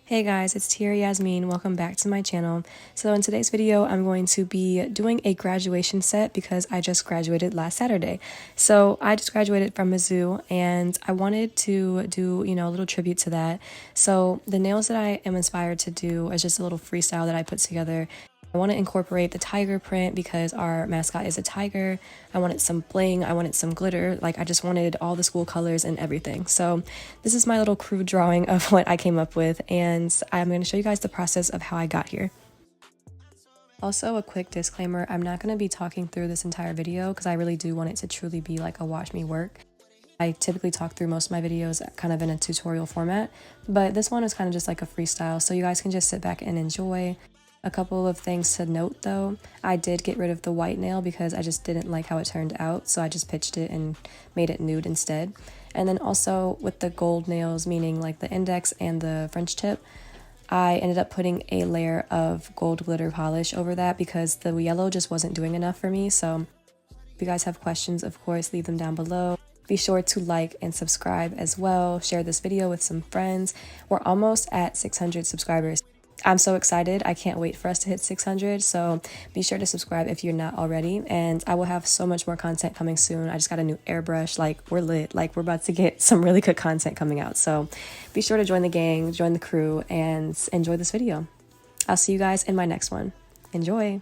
Hey guys, it's Tia Yasmin. Welcome back to my channel. So in today's video, I'm going to be doing a graduation set because I just graduated last Saturday. So I just graduated from Mizzou and I wanted to do, a little tribute to that. So the nails that I am inspired to do is just a little freestyle that I put together. I want to incorporate the tiger print because our mascot is a tiger. I wanted some bling, I wanted some glitter, I just wanted all the school colors and everything. So this is my little crude drawing of what I came up with, and I'm going to show you guys the process of how I got here. Also, a quick disclaimer, I'm not going to be talking through this entire video because I really do want it to truly be like a watch me work. I typically talk through most of my videos kind of in a tutorial format, but this one is kind of just like a freestyle, so you guys can just sit back and enjoy. A couple of things to note though, I did get rid of the white nail because I just didn't like how it turned out, so I just pitched it and made it nude instead. And then also with the gold nails, meaning like the index and the French tip, I ended up putting a layer of gold glitter polish over that because the yellow just wasn't doing enough for me. So if you guys have questions, of course, leave them down below. Be sure to like and subscribe as well. Share this video with some friends. We're almost at 600 subscribers. I'm so excited. I can't wait for us to hit 600. So be sure to subscribe if you're not already. And I will have so much more content coming soon. I just got a new airbrush. We're lit. We're about to get some really good content coming out. So be sure to join the gang, join the crew, and enjoy this video. I'll see you guys in my next one. Enjoy.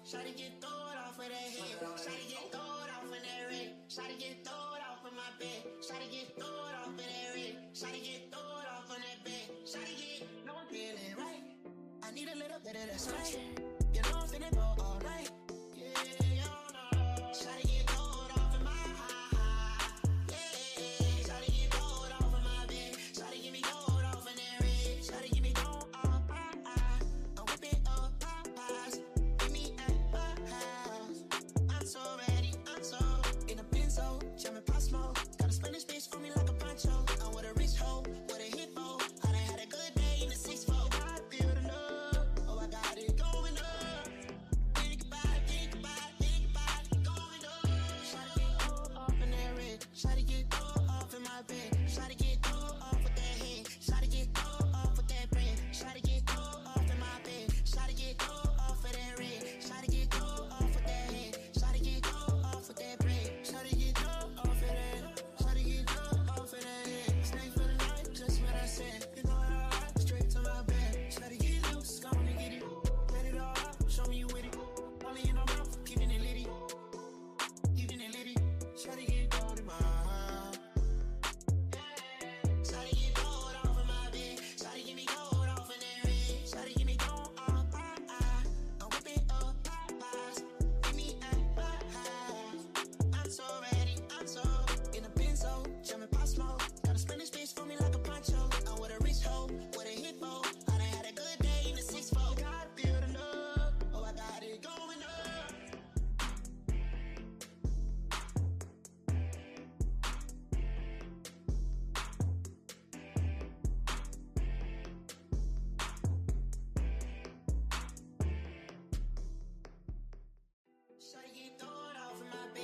Shawty get thrown off of that head. Shawty get thrown off of that red. Shawty get thrown off of my bed. Shawty get thrown off of that red. Shawty get thrown off on that bed. Shawty get, no I'm feeling right. I need a little bit of that spice. You know I'm finna go all night. Yeah, you know. Shawty get thrown off of my high. Yeah, shawty get thrown off of my bed. Shawty get me thrown off of that red. Shawty get me thrown off. I whip it up, Popeyes. So ready, I'm so in a benzo, jamming pop smoke. Got a Spanish bitch for me like a poncho. I'm with a rich hoe, with a hit hoe. I done had a good day in the 6-4. I feel the love, oh I got it going up. Think about it, think about it, think about it, going up. Shawty get thrown off in that red. Shawty get thrown off in my bed. Shawty get thrown off with that head. Shawty get thrown off with that bread. Shawty get thrown off in my bed. Shawty get thrown off of that red. Shawty get thrown off with that head. Shawty get thrown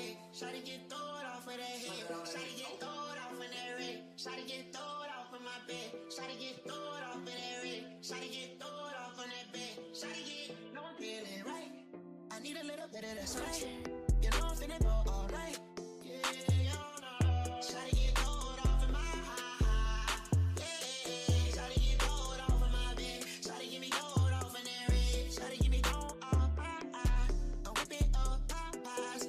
off of that head. Shawty get thrown off of that red. Shawty get thrown off of my bed. Shawty get thrown off of that red. Shawty get thrown off on that bed. Shawty get, no I'm feeling right. I need a little bit of that spice. You know I'm finna go all night. Yeah, you know. Shawty get thrown off of my high. Yeah, shawty get thrown off of my bed. Shawty get me thrown off in that red. Shawty get me thrown off. I whip it up, Popeyes.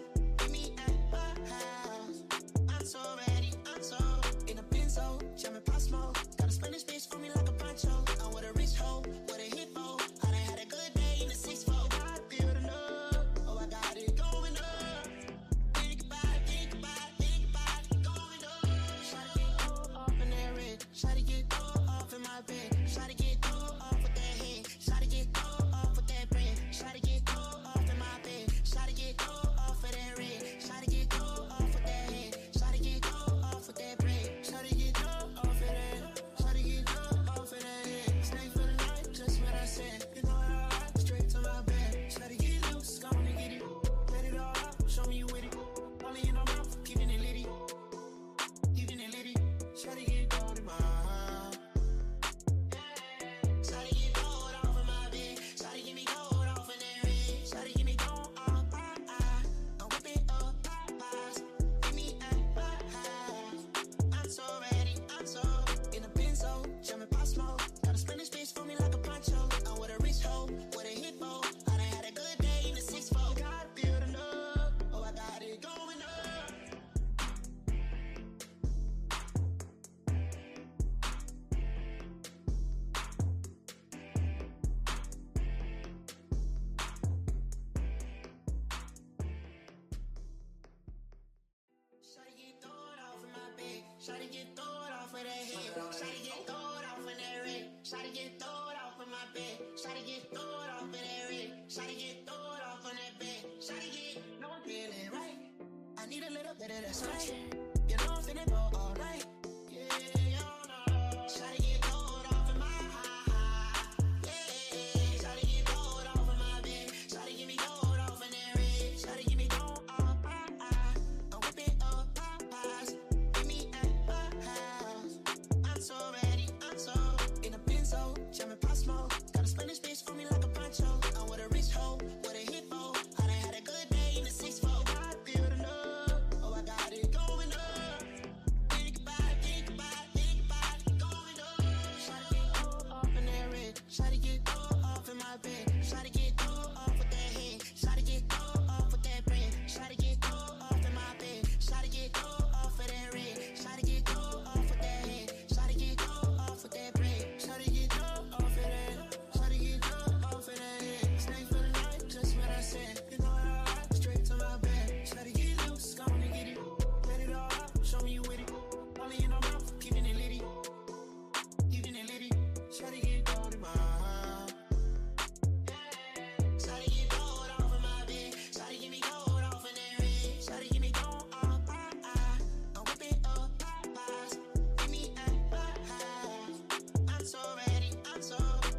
I'm so ready, I'm so in a benzo, jamming pop smoke. Got a Spanish bitch for me like a poncho. I'm with a rich hoe, with a hit hoe. I done had a good day in the 6-4. I feel the love, oh I got it going up. Shawty get thrown off of that head. Shawty get thrown off in that red. Shawty get thrown off in my bed. Shawty get thrown off in that red. Shawty get thrown off on that bed. Shawty get, no I'm feeling right. I need a little bit of that spice. You know I'm finna go all night. Yeah, you know. Shawty get thrown off in my high. Yeah, shawty get thrown off in my bed. Shawty give me thrown off in that red. Shawty give me thrown off. I'm whipping up Popeyes. Meet me at my house. I'm so ready. I'm so in a benzo, jamming pop smoke. Got a Spanish bitch on me like a poncho. I'm with a rich hoe, with a hip hoe. I done had a good day in the 6-4. I feel the love. Oh, I got it going up. Think about it, think about it, think about it, going up. Shawty get thrown off in that red. Shawty get thrown off in my bed. Shawty get thrown off with that head. Shawty get thrown off with that bread. Shawty get thrown off in my bed. Shawty get thrown off of that red. Shawty get thrown off with that head. Shawty get thrown off with that bread. Shawty get thrown off of that. Shawty get thrown off of that head. Stay for the night, just what I said. You know what I like, straight to my bed. Shawty get loose, go on and get it. Let it all out, show me you with it. Only in my mouth, keeping it litty. Keeping it litty. Shawty get gold in my heart. Shawty get gold off in my bed. Shawty give me gold off in that red. Shawty give me gold off. I'm whipping up Popeyes. Meet me at my house. I'm so ready. I'm so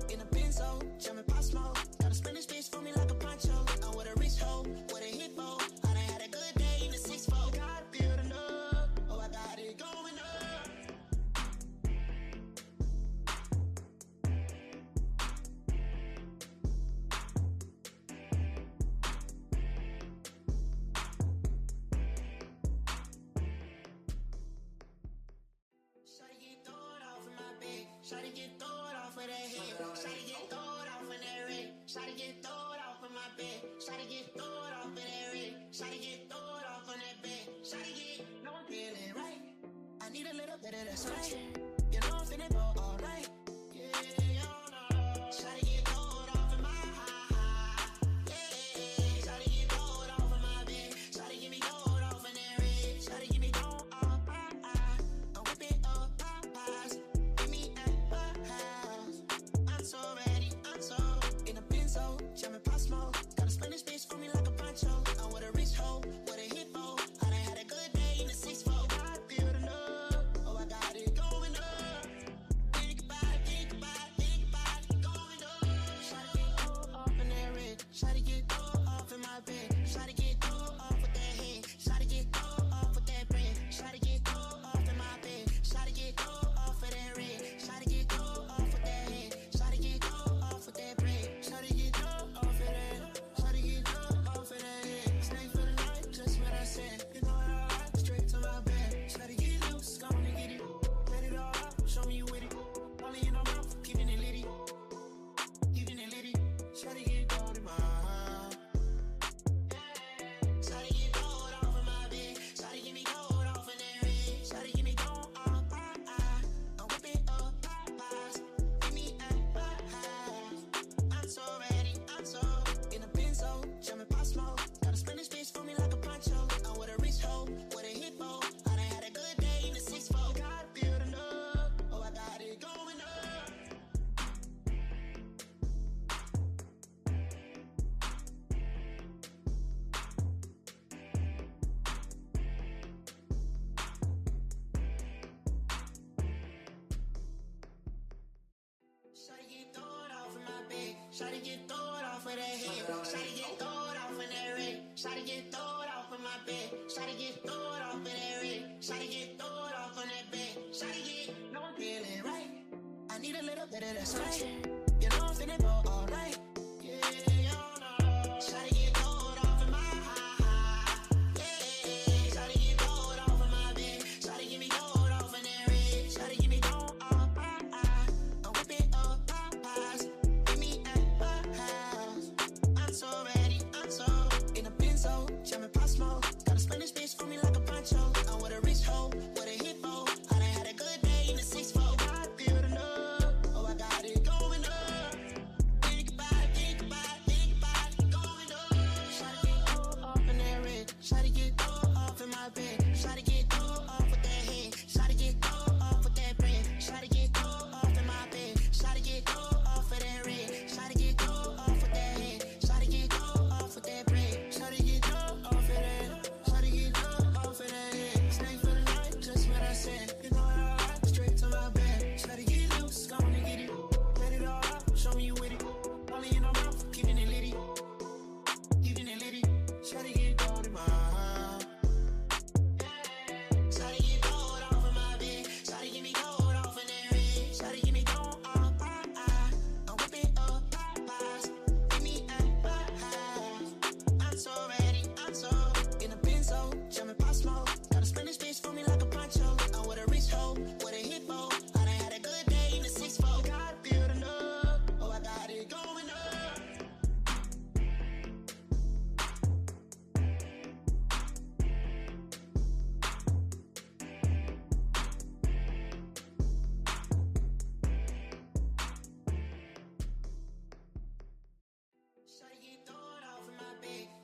in a benzo, jamming pop smoke. Got a Spanish bitch for me like a poncho. I'm with a rich hoe, with a hip hoe. I done had a good day in the 6-4. Gotta feel the love. Oh, I got it going up. Shawty get thrown off in my bed. Shawty get thrown off of that head. Shawty get thrown off in that red. Shawty get thrown off in my bed. Shawty get thrown off in that red. Shawty get thrown off on that bed. Shawty get, no I'm feeling right. I need a little bit of that spice. You know I'm finna go all night. Yeah, you know. Shawty get thrown off in my high. Yeah, shawty get thrown off in my bed. Shawty give me thrown off in that red. Shawty give me thrown off. I'm whipping up Popeyes. Meet me at my house. I'm so ready. I'm so in a benzo, jamming pop smoke. Got a Spanish bitch for me like a poncho. I'm with a rich hoe, with a hip hoe. I done had a good day in the 6-4. I feel the love. Oh, I got it going up. Think about it, think about it, think about it, going up. Shawty get thrown off in that red. Shawty get thrown off in my bed. Shawty get thrown off with that head. Shawty get thrown off with that bread. Shawty get thrown off in my bed. Shawty get thrown off of that red. Shawty get thrown off with that head. Shawty get thrown off with that bread. Shawty get thrown off of that. Shawty get thrown off of that head. Stay for the night, just what I said. You know what I like, straight to my bed. Shawty get loose, go on and get it. Let it all out, show me you with it. Only in my mouth, keeping it litty. Keeping it litty. Shawty get gold in my heart. Shawty get gold off in my bed. Shawty give me gold off in that red. Shawty give me gold off. I'm whipping up Popeyes. Meet me at my house. I'm so ready. I'm so in a benzo, jamming pop smoke. Got a Spanish bitch for me like a poncho. I'm with a rich hoe, with a hip hoe. I done had a good day in the 6-4. Gotta feel the love. Oh, I got it going up. Shawty get thrown off in my bed. Shawty get thrown off of that head. Shawty get thrown off in that red. Shawty get thrown off in my bed. Shawty get thrown off in that red. Shawty get thrown off on that bed. Shawty get, no I'm feeling right. I need a little bit of that spice. You know I'm finna go all night. Yeah, you know. Shawty get thrown off in my high. Yeah, shawty get thrown off in my bed. Shawty give me thrown off in that red. Shawty give me thrown off. I'm whipping up Popeyes. Meet me at my house. I'm so ready. I'm so in a benzo, jamming pop smoke. Got a Spanish bitch for me like a poncho. I'm with a rich hoe, with a hip hoe. I done had a good day in the 6-4. I feel the love. Oh, I got it going up.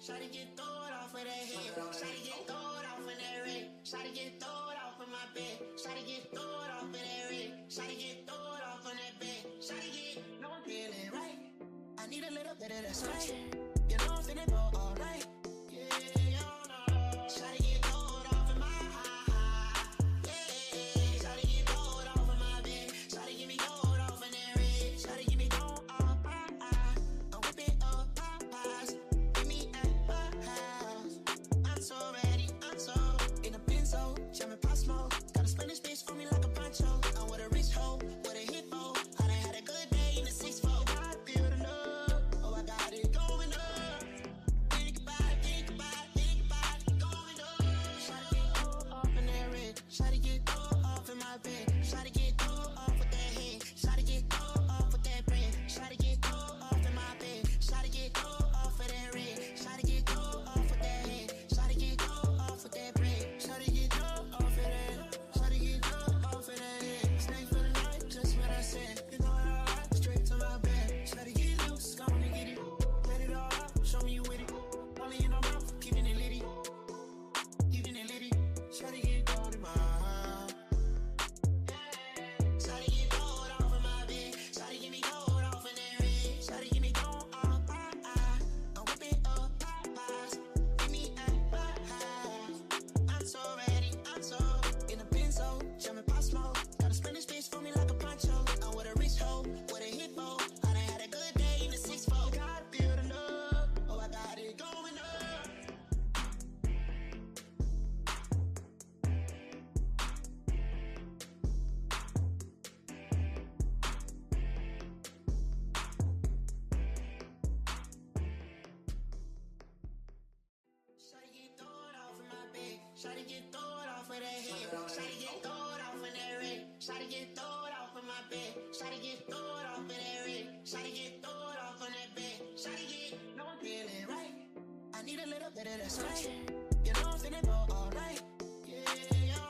Shawty get thrown off of that head. Shawty get thrown off in that red. Shawty get thrown off in my bed. Shawty get thrown off in that red. Shawty get thrown off in that bed. Shawty get, no I'm feeling right. I need a little bit of that spice. You know I'm finna go all night. Yeah, you know. Shawty get thrown off in my high. Yeah, shawty get thrown off in my bed. Shawty get me thrown off in that red. Shawty get me thrown off. I'm whipping up Popeyes. Meet me at my house. I'm so ready. I'm so in a benzo. Jamming pop smoke. Got a Spanish bitch for me like a poncho. I'm with a rich hoe. With a hip hoe. I done had a good day in the 6-4. I feel the love. Oh, I got it going up. Think about it, think about it, think about it, going up. Shawty get thrown off in that red. Shawty get thrown off in my bed. Shawty get thrown off with that head. Shawty get thrown off with that bread. Shawty get thrown off in my bed. Shawty get thrown off of that red. Shawty get thrown off with that head. Shawty get thrown off with that bread. Shawty get thrown off of that. Shawty get thrown off of that head. Stay for the night, just what I said. You know I ride straight to my bed. Shawty get loose, go on and get it. Let it all out, show me you with it. Only in my mouth, keeping it litty. Keeping it litty. Shawty get thrown in my heart. Shawty get thrown off in my bed. Shawty get me thrown off in that red. Shawty get me thrown off. I'm whipping up Popeyes. Meet me at my house. I'm so ready. I'm so in a benzo. Jamming pop smoke. Got a Spanish bitch for me like a poncho. I'm with a rich hoe. With a hip hoe. I done had a good day in the 6-4. Gotta feel the love. Oh, I got it going up. Shawty get thrown off in my bed. Shawty get thrown off of that head. Shawty get thrown off in that red. Shawty get thrown off in my bed. Shawty get thrown off in that red. Shawty get thrown off in that bed. Shawty get, no I'm feeling right. I need a little bit of that spice. You know I'm finna go all night. Yeah, you know.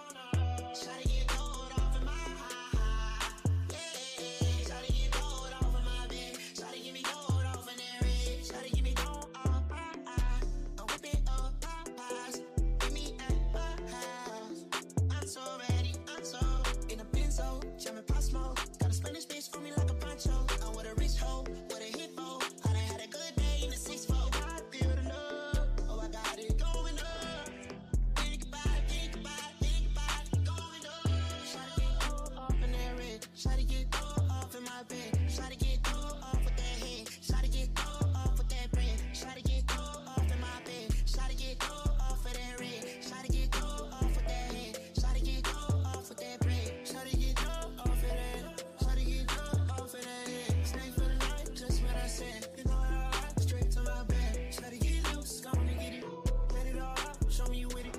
Shawty get thrown off in my high. Yeah, shawty get thrown off in my bed. Shawty get me thrown off in that red. Shawty get me thrown off. I'm whipping up Popeyes. Meet me at my house. I'm so ready. I'm so in a benzo. Jamming pop smoke. Got a Spanish bitch for me like a poncho. I'm with a rich hoe. With a hip hoe. I done had a good day in the 6-4. I feel the love. Oh, I got it going up. Think about it, think about it, think about it, going up. Shawty get thrown off in that red. Shawty get thrown off in my bed. Shawty get thrown off with that head. Shawty get thrown off with that bread. Shawty get thrown off in my bed. Shawty get thrown off of that red. Shawty get thrown off with that head. Shawty get thrown off with that bread. Shawty get thrown off of that. Shawty get thrown off of that head. Stay for the night, just what I said. You know I ride straight to my bed. Shawty get loose, go on and get it. Let it all out, show me you with it.